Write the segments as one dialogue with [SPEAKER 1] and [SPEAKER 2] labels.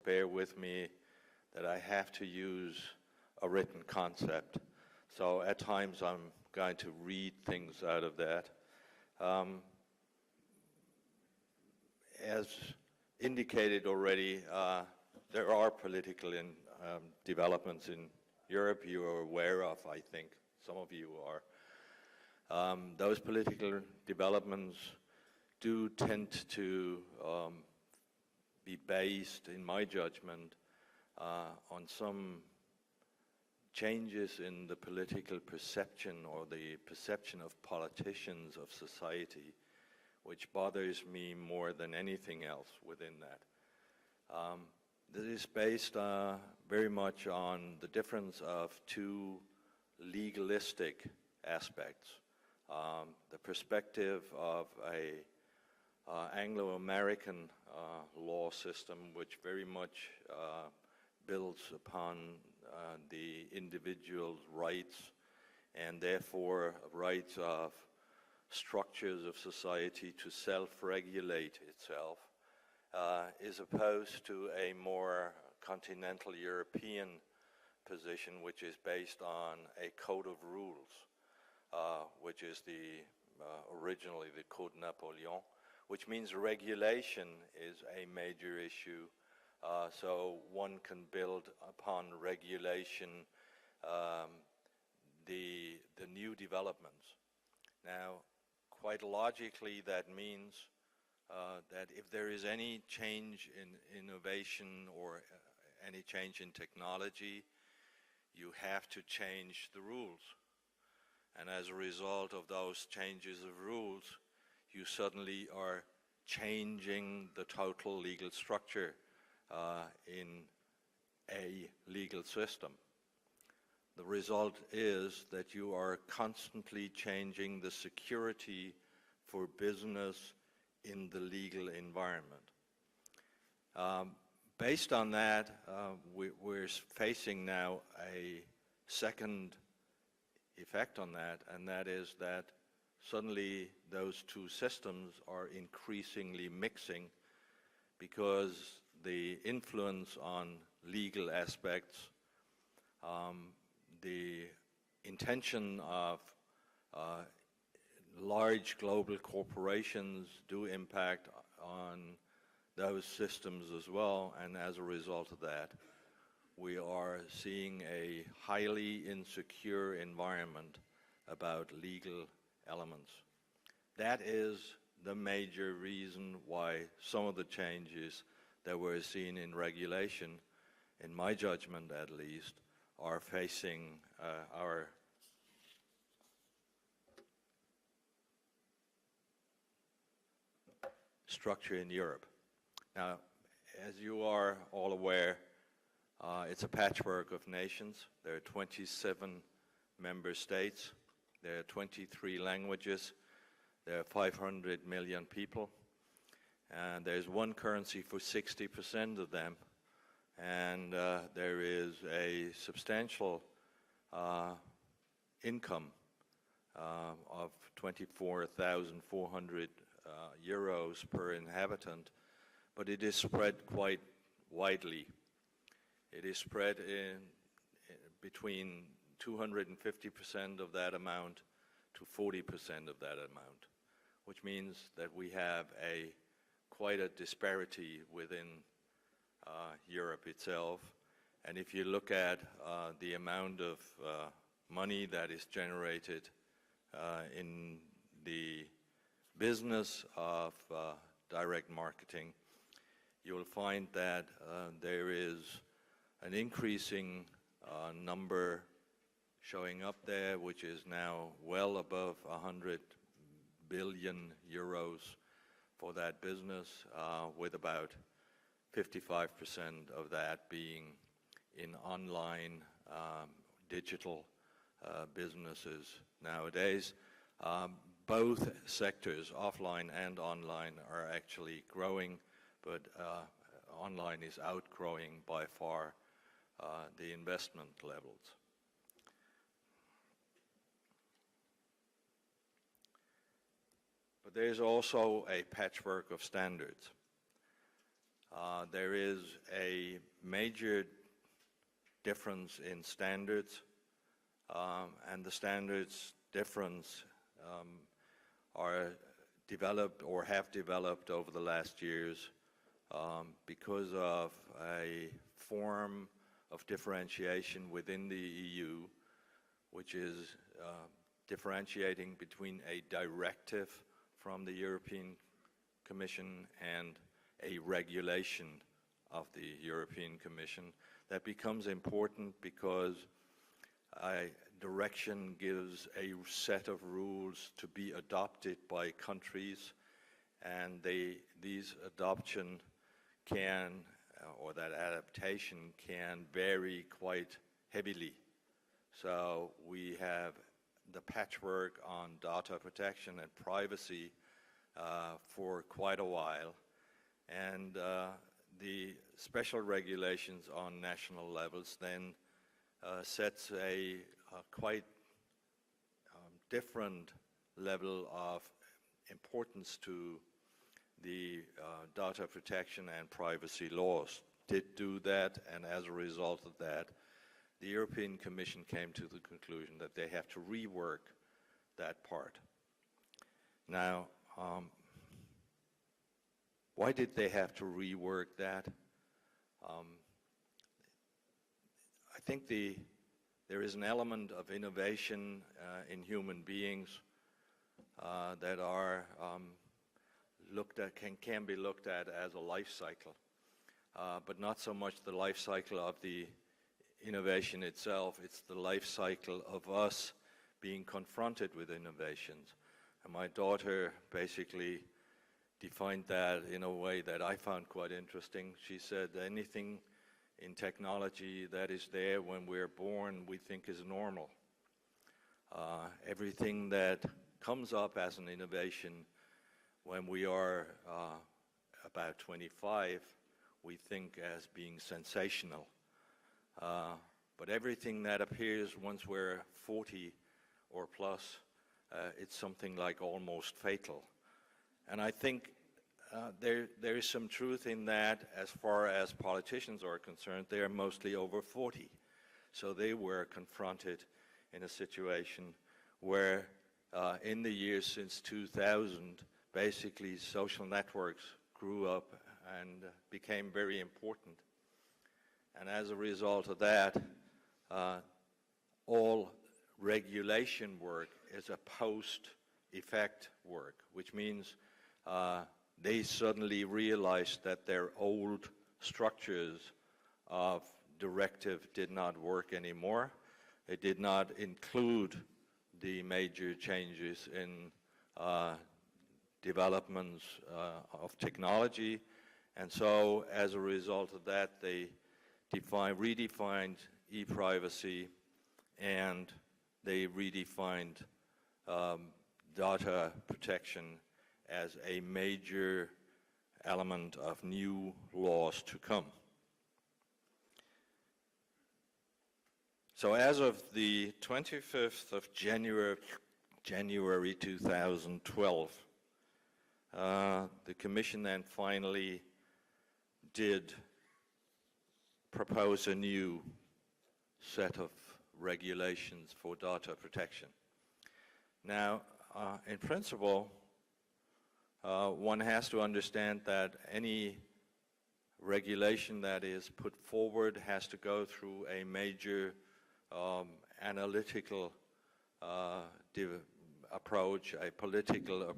[SPEAKER 1] bear with me that I have to use a written concept. So at times I'm going to read things out of that. As indicated already, there are political developments in Europe you are aware of, I think. Some of you are. Those political developments do tend to be based, in my judgment, on some changes in the political perception or the perception of politicians of society, which bothers me more than anything else within that. This is based very much on the difference of two legalistic aspects. The perspective of a Anglo-American law system, which very much builds upon the individual's rights and therefore rights of structures of society to self-regulate itself, is opposed to a more continental European position, which is based on a code of rules, which is originally the Code Napoleon, which means regulation is a major issue. So one can build upon regulation the new developments. Now, quite logically, that means that if there is any change in innovation or any change in technology, you have to change the rules. And as a result of those changes of rules, you suddenly are changing the total legal structure in a legal system. The result is that you are constantly changing the security for business in the legal environment. Based on that, we're facing now a second effect on that, and that is that suddenly those two systems are increasingly mixing because the influence on legal aspects, the intention of large global corporations do impact on those systems as well, and as a result of that, we are seeing a highly insecure environment about legal elements. That is the major reason why some of the changes that we're seeing in regulation, in my judgment at least, are facing our structure in Europe. Now, as you are all aware, it's a patchwork of nations. There are 27 member states. There are 23 languages. There are 500 million people. And there's one currency for 60% of them. And there is a substantial income of 24,400 euros per inhabitant, but it is spread quite widely. It is spread in between 250% of that amount to 40% of that amount, which means that we have quite a disparity within Europe itself. And if you look at the amount of money that is generated in the business of direct marketing, you'll find that there is an increasing number showing up there, which is now well above 100 billion euros for that business, with about 55% of that being in online digital businesses nowadays. Both sectors, offline and online, are actually growing, but online is outgrowing by far the investment levels. But there's also a patchwork of standards. There is a major difference in standards, and the standards difference are developed or have developed over the last years because of a form of differentiation within the EU, which is differentiating between a directive from the European Commission and a regulation of the European Commission. That becomes important because a direction gives a set of rules to be adopted by countries, and these adoption can, or that adaptation can vary quite heavily. So we have the patchwork on data protection and privacy for quite a while, and the special regulations on national levels then sets a quite different level of importance to the data protection and privacy laws. Did do that, and as a result of that, the European Commission came to the conclusion that they have to rework that part. Now, why did they have to rework that? I think there is an element of innovation in human beings that are looked at, can be looked at as a life cycle, but not so much the life cycle of the innovation itself. It's the life cycle of us being confronted with innovations. And my daughter basically defined that in a way that I found quite interesting. She said, anything in technology that is there when we're born we think is normal. Everything that comes up as an innovation when we are about 25, we think as being sensational. But everything that appears once we're 40 or plus, it's something like almost fatal. And I think there is some truth in that. As far as politicians are concerned, they are mostly over 40. So they were confronted in a situation where in the years since 2000, basically social networks grew up and became very important. And as a result of that, all regulation work is a post-effect work, which means they suddenly realized that their old structures of directive did not work anymore. It did not include the major changes in developments of technology. And so as a result of that, they redefined e-privacy, and they redefined data protection as a major element of new laws to come. So as of the 25th of January 2012, the Commission then finally did propose a new set of regulations for data protection. Now, in principle, one has to understand that any regulation that is put forward has to go through a major analytical approach, a political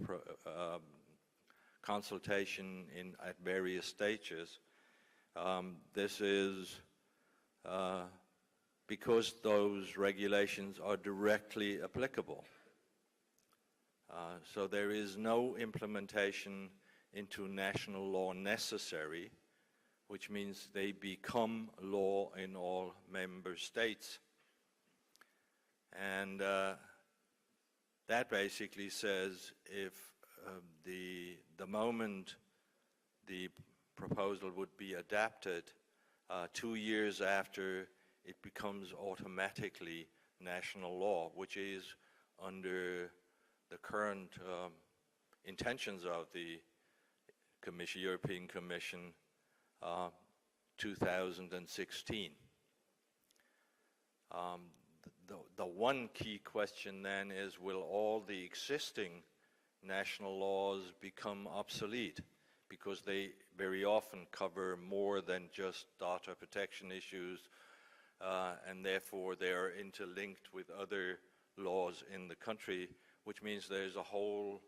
[SPEAKER 1] consultation at various stages. This is because those regulations are directly applicable. So there is no implementation into national law necessary, which means they become law in all member states. And that basically says if the moment the proposal would be adapted, 2 years after, it becomes automatically national law, which is under the current intentions of the European Commission, uh, 2016. The one key question then is, will all the existing national laws become obsolete? Because they very often cover more than just data protection issues, and therefore they are interlinked with other laws in the country, which means there's a whole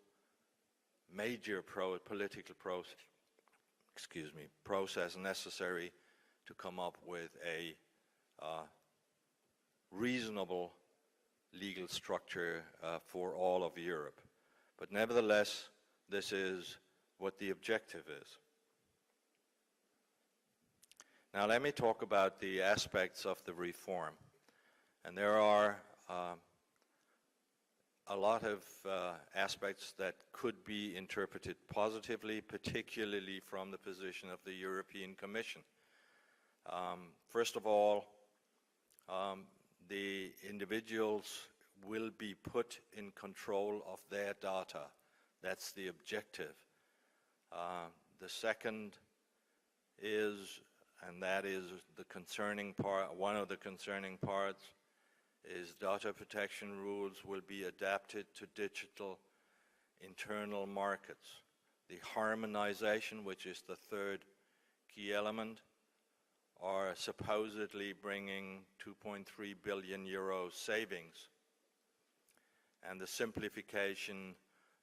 [SPEAKER 1] major political process necessary to come up with a reasonable legal structure for all of Europe. But nevertheless, this is what the objective is. Now let me talk about the aspects of the reform. And there are a lot of aspects that could be interpreted positively, particularly from the position of the European Commission. First of all, the individuals will be put in control of their data. That's the objective. The second is, and that is the concerning part, one of the concerning parts, is data protection rules will be adapted to digital internal markets. The harmonization, which is the third key element, are supposedly bringing 2.3 billion euro savings, and the simplification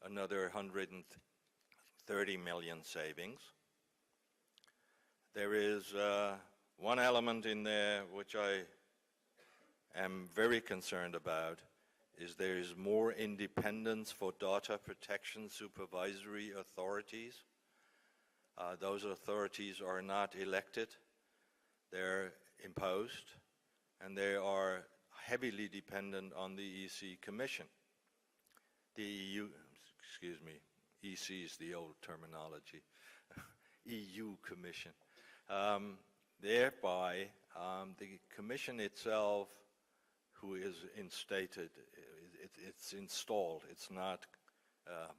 [SPEAKER 1] another 130 million savings. There is one element in there which I am very concerned about, is there is more independence for data protection supervisory authorities. Those authorities are not elected. They're imposed, and they are heavily dependent on the EC Commission. The EU, excuse me, EC is the old terminology, EU Commission. Thereby, the Commission itself, who is instated, it's installed, it's not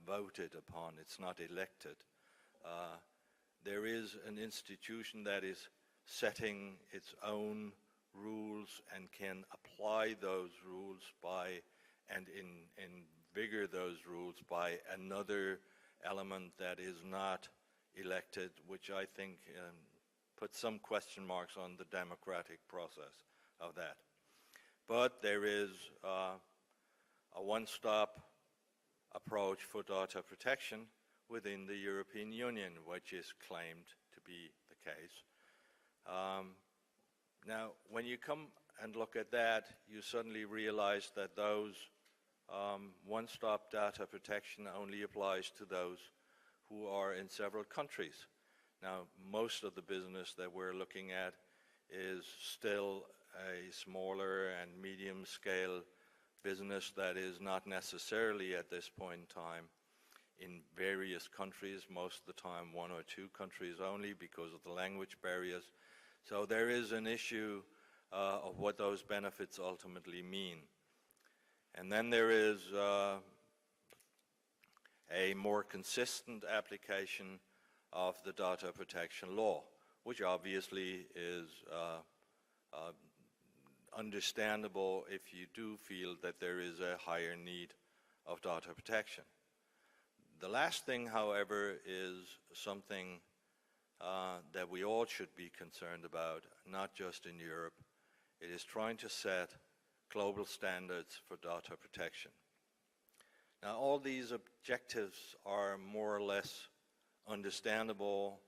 [SPEAKER 1] voted upon, it's not elected. There is an institution that is setting its own rules and can apply those rules by, and invigor those rules by another element that is not elected, which I think puts some question marks on the democratic process of that. But there is a one-stop approach for data protection within the European Union, which is claimed to be the case. Now, when you come and look at that, you suddenly realize that those one-stop data protection only applies to those who are in several countries. Now, most of the business that we're looking at is still a smaller and medium-scale business that is not necessarily at this point in time in various countries, most of the time one or two countries only because of the language barriers. So there is an issue of what those benefits ultimately mean. And then there is a more consistent application of the data protection law, which obviously is understandable if you do feel that there is a higher need of data protection. The last thing, however, is something that we all should be concerned about, not just in Europe. It is trying to set global standards for data protection. Now, all these objectives are more or less understandable.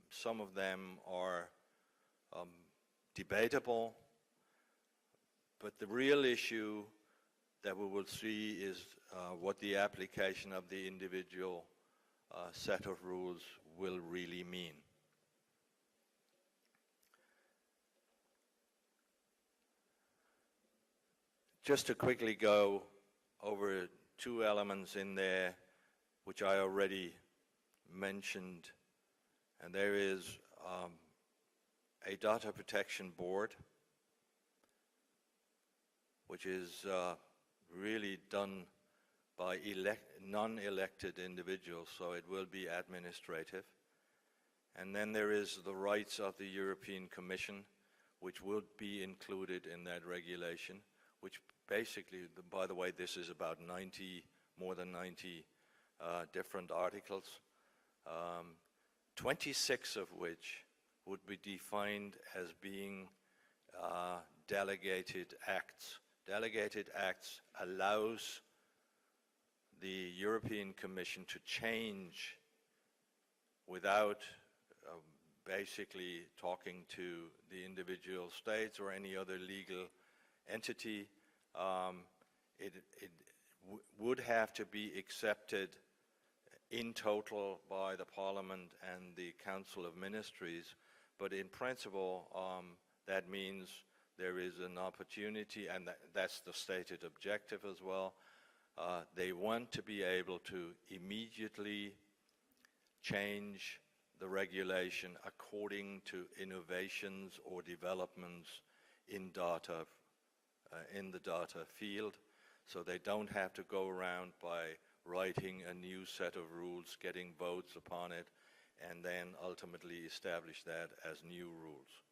[SPEAKER 1] Some of them are debatable, but the real issue that we will see is what the application of the individual set of rules will really mean. Just to quickly go over two elements in there which I already mentioned, and there is a data protection board which is really done by non-elected individuals, so it will be administrative. And then there is the rights of the European Commission, which would be included in that regulation, which basically, by the way, this is about 90, more than 90 different articles, 26 of which would be defined as being delegated acts. Delegated acts allows the European Commission to change without basically talking to the individual states or any other legal entity. It would have to be accepted in total by the Parliament and the Council of Ministries, but in principle that means there is an opportunity, and that's the stated objective as well. They want to be able to immediately change the regulation according to innovations or developments in data, in the data field, so they don't have to go around by writing a new set of rules, getting votes upon it, and then ultimately establish that as new rules.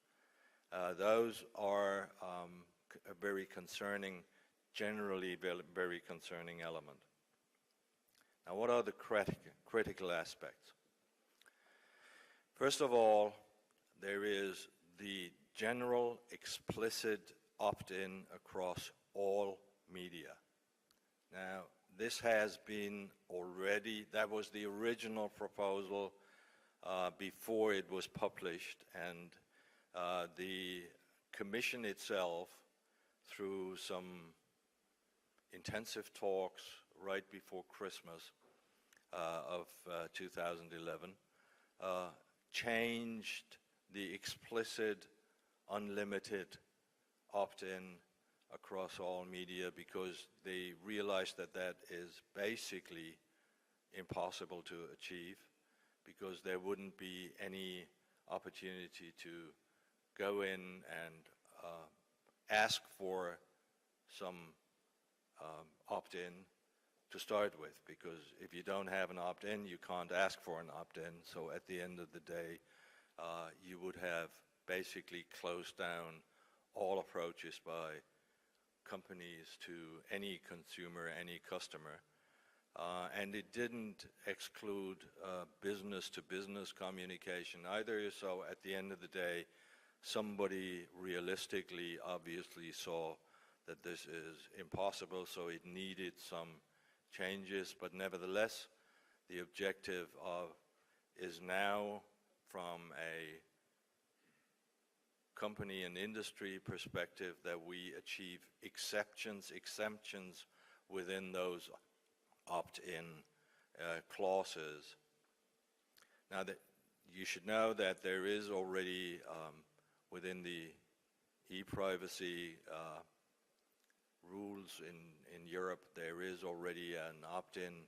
[SPEAKER 1] Those are a very concerning, generally very concerning element. Now, what are the critical aspects? First of all, there is the general explicit opt-in across all media. Now, this has been already, that was the original proposal before it was published, and the Commission itself, through some intensive talks right before Christmas of 2011, changed the explicit unlimited opt-in across all media because they realized that that is basically impossible to achieve, because there wouldn't be any opportunity to go in and ask for some opt-in to start with, because if you don't have an opt-in, you can't ask for an opt-in. So at the end of the day, you would have basically closed down all approaches by companies to any consumer, any customer. And it didn't exclude business-to-business communication either. So at the end of the day, somebody realistically obviously saw that this is impossible, so it needed some changes. But nevertheless, the objective is now, from a company and industry perspective, that we achieve exemptions within those opt-in clauses. Now, that you should know that there is already within the e-privacy rules in Europe, there is already an opt-in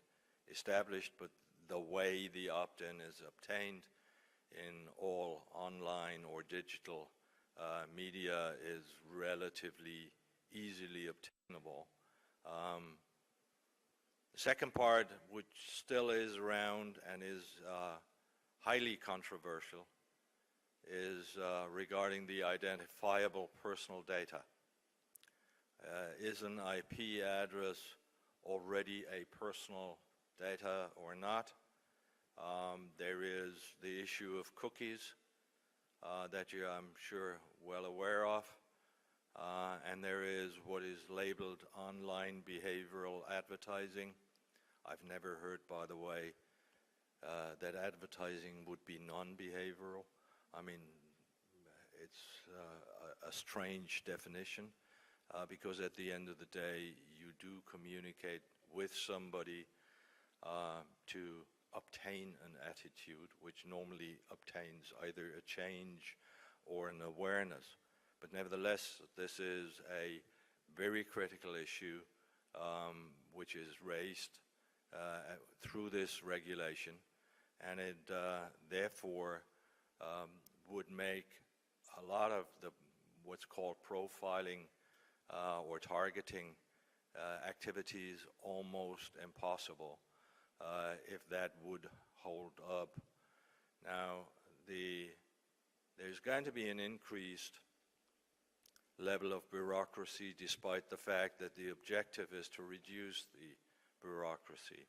[SPEAKER 1] established, but the way the opt-in is obtained in all online or digital media is relatively easily obtainable. The second part, which still is around and is highly controversial, is regarding the identifiable personal data. Is an IP address already a personal data or not? There is the issue of cookies that you're, I'm sure, well aware of. And there is what is labeled online behavioral advertising. I've never heard, by the way, that advertising would be non-behavioral. I mean, it's a strange definition, because at the end of the day, you do communicate with somebody to obtain an attitude, which normally obtains either a change or an awareness. But nevertheless, this is a very critical issue which is raised through this regulation, and it therefore would make a lot of the what's called profiling or targeting activities almost impossible if that would hold up. Now, there's going to be an increased level of bureaucracy, despite the fact that the objective is to reduce the bureaucracy.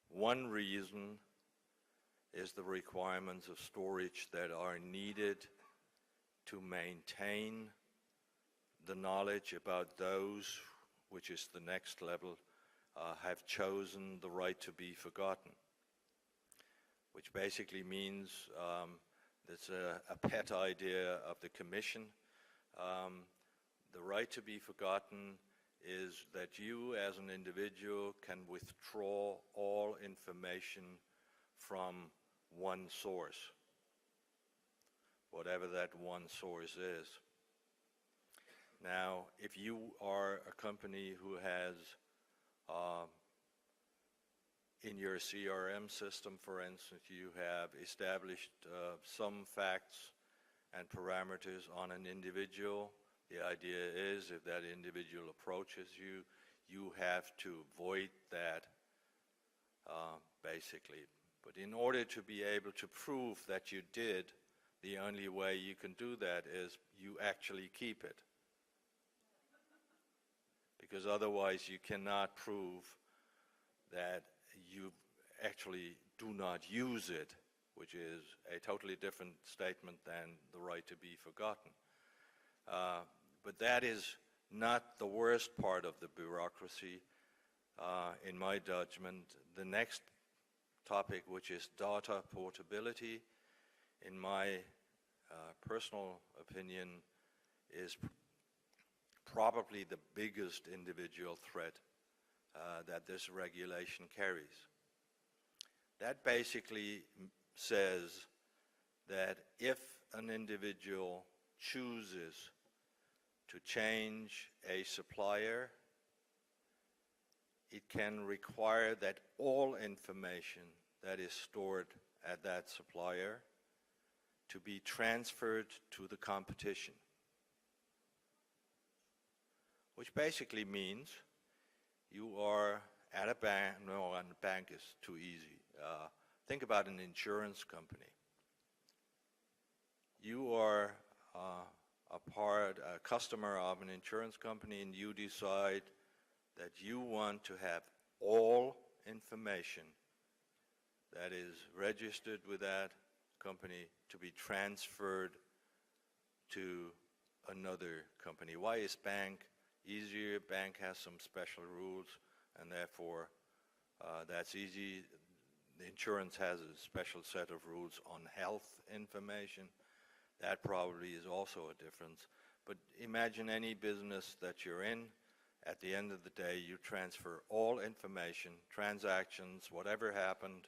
[SPEAKER 1] One reason is the requirements of storage that are needed to maintain the knowledge about those, which is the next level, have chosen the right to be forgotten, which basically means it's a pet idea of the Commission. The right to be forgotten is that you as an individual can withdraw all information from one source, whatever that one source is. Now, if you are a company who has in your CRM system, for instance, you have established some facts and parameters on an individual. The idea is if that individual approaches you, you have to void that, basically. But in order to be able to prove that you did, the only way you can do that is you actually keep it. Because otherwise you cannot prove that you actually do not use it, which is a totally different statement than the right to be forgotten. But that is not the worst part of the bureaucracy, in my judgment. The next topic, which is data portability, in my personal opinion, is probably the biggest individual threat that this regulation carries. That basically says that if an individual chooses to change a supplier, it can require that all information that is stored at that supplier to be transferred to the competition. Which basically means you are at a bank. No, a bank is too easy. Think about an insurance company. You are a customer of an insurance company, and you decide that you want to have all information that is registered with that company to be transferred to another company. Why is bank easier? Bank has some special rules, and therefore that's easy. The insurance has a special set of rules on health information. That probably is also a difference. But imagine any business that you're in. At the end of the day, you transfer all information, transactions, whatever happened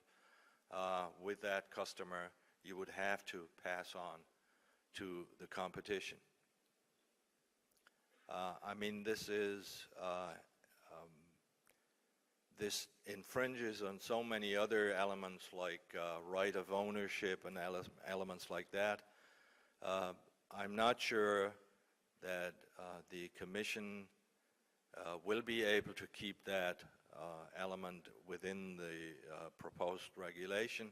[SPEAKER 1] with that customer, you would have to pass on to the competition. I mean, this infringes on so many other elements like right of ownership and elements like that. I'm not sure that the Commission will be able to keep that element within the proposed regulation,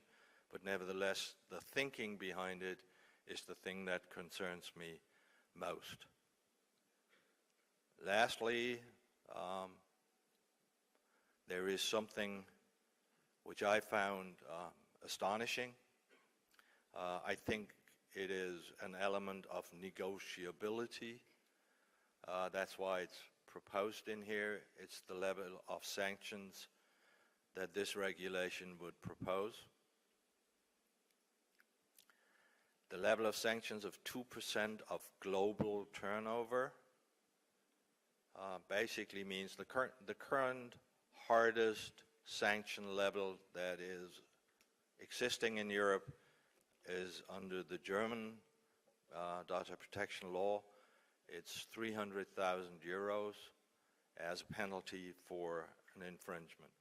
[SPEAKER 1] but nevertheless, the thinking behind it is the thing that concerns me most. Lastly, there is something which I found astonishing. I think it is an element of negotiability. That's why it's proposed in here. It's the level of sanctions that this regulation would propose. The level of sanctions of 2% of global turnover basically means the current hardest sanction level that is existing in Europe is under the German data protection law. It's 300,000 euros as a penalty for an infringement.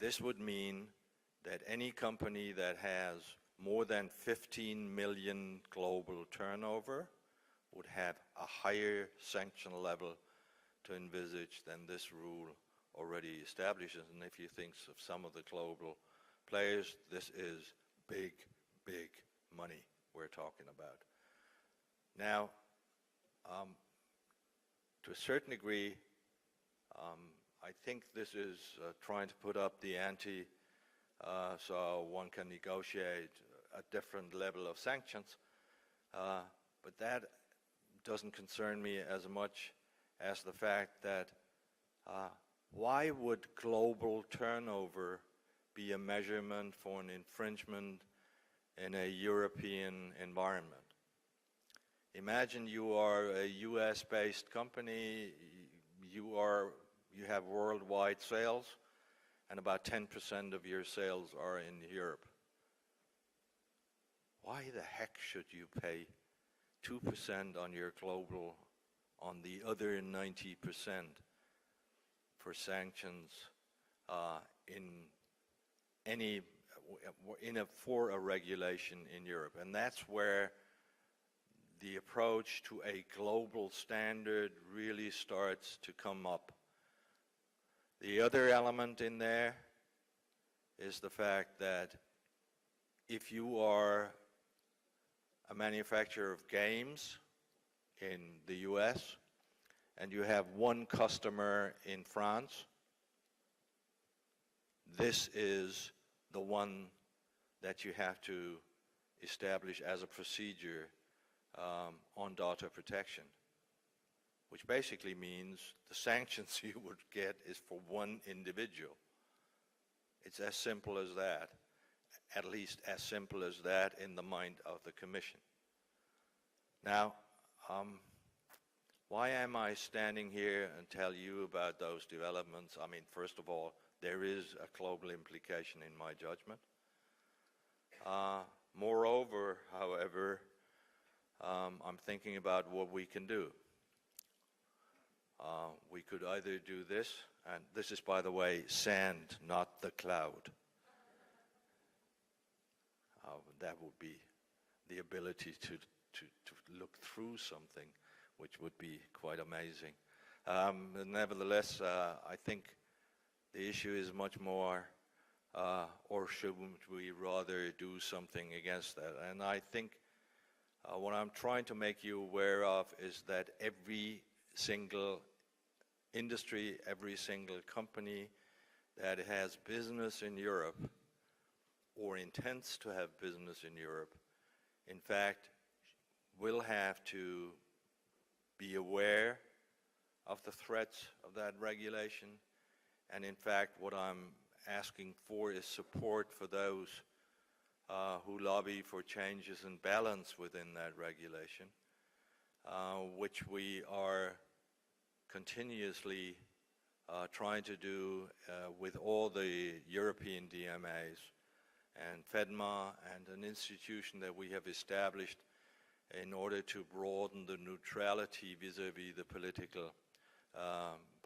[SPEAKER 1] This would mean that any company that has more than 15 million global turnover would have a higher sanction level to envisage than this rule already establishes. And if you think of some of the global players. This is big, big money we're talking about. Now, to a certain degree, I think this is trying to put up the ante so one can negotiate a different level of sanctions, but that doesn't concern me as much as the fact that why would global turnover be a measurement for an infringement in a European environment? Imagine you are a US-based company, you have worldwide sales, and about 10% of your sales are in Europe. Why the heck should you pay 2% on your global, on the other 90% for sanctions for a regulation in Europe? And that's where the approach to a global standard really starts to come up. The other element in there is the fact that if you are a manufacturer of games in the US and you have one customer in France, this is the one that you have to establish as a procedure on data protection, which basically means the sanctions you would get is for one individual. It's as simple as that, at least as simple as that in the mind of the Commission. Now, why am I standing here and tell you about those developments? I mean, first of all, there is a global implication in my judgment. Moreover, however, I'm thinking about what we can do. We could either do this, and this is, by the way, sand, not the cloud. That would be the ability to look through something, which would be quite amazing. Nevertheless, I think the issue is much more, or shouldn't we rather do something against that? And I think what I'm trying to make you aware of is that every single industry, every single company that has business in Europe or intends to have business in Europe, in fact, will have to be aware of the threats of that regulation. And in fact, what I'm asking for is support for those who lobby for changes in balance within that regulation, which we are continuously trying to do with all the European DMAs and FEDMA and an institution that we have established in order to broaden the neutrality vis-a-vis the political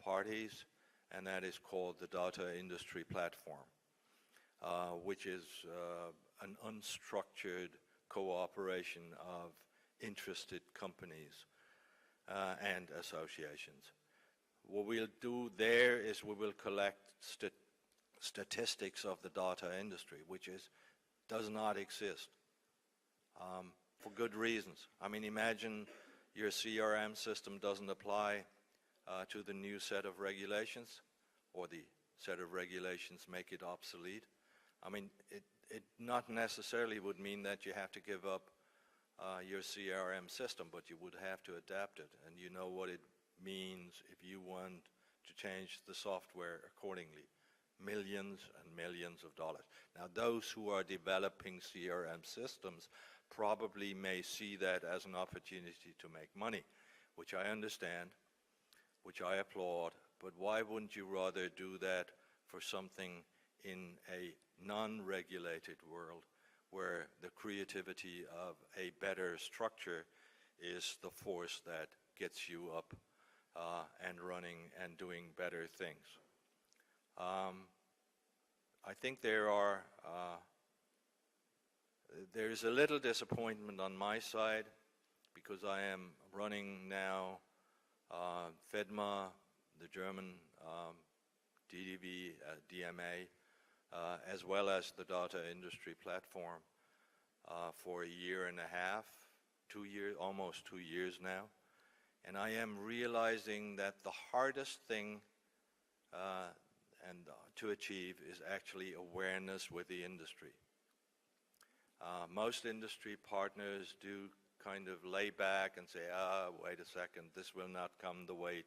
[SPEAKER 1] parties, and that is called the Data Industry Platform, which is an unstructured cooperation of interested companies and associations. What we'll do there is we will collect statistics of the data industry, which does not exist for good reasons. I mean, imagine your CRM system doesn't apply to the new set of regulations, or the set of regulations make it obsolete. I mean, it not necessarily would mean that you have to give up your CRM system, but you would have to adapt it, and you know what it means if you want to change the software accordingly. Millions and millions of dollars. Now, those who are developing CRM systems probably may see that as an opportunity to make money, which I understand, which I applaud, but why wouldn't you rather do that for something in a non-regulated world where the creativity of a better structure is the force that gets you up and running and doing better things? I think there's a little disappointment on my side, because I am running now FEDMA, the German DMAi as well as the data industry platform for a year and a half, 2 years, almost 2 years now. And I am realizing that the hardest thing to achieve is actually awareness with the industry. Most industry partners do kind of lay back and say, wait a second, this will not come the way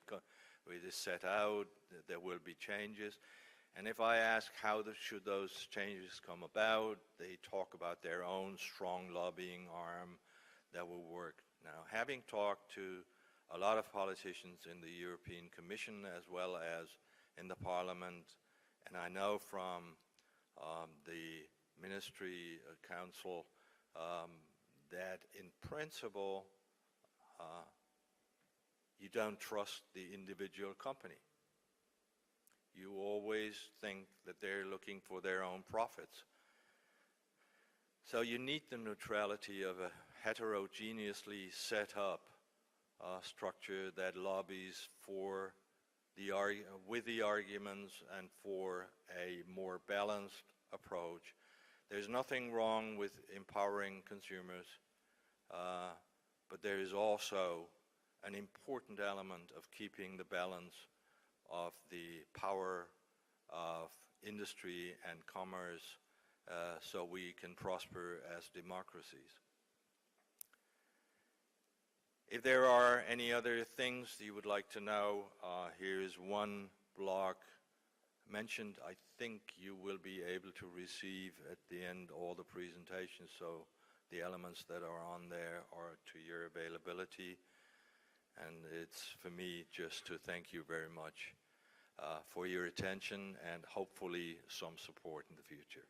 [SPEAKER 1] it is set out, there will be changes. And if I ask how should those changes come about, they talk about their own strong lobbying arm that will work. Now, having talked to a lot of politicians in the European Commission as well as in the Parliament, and I know from the Ministry Council that in principle you don't trust the individual company. You always think that they're looking for their own profits. So you need the neutrality of a heterogeneously set up structure that lobbies for with the arguments and for a more balanced approach. There's nothing wrong with empowering consumers, but there is also an important element of keeping the balance of the power of industry and commerce so we can prosper as democracies. If there are any other things you would like to know, here is one block mentioned. I think you will be able to receive at the end all the presentations, so the elements that are on there are to your availability. And it's for me just to thank you very much for your attention and hopefully some support in the future.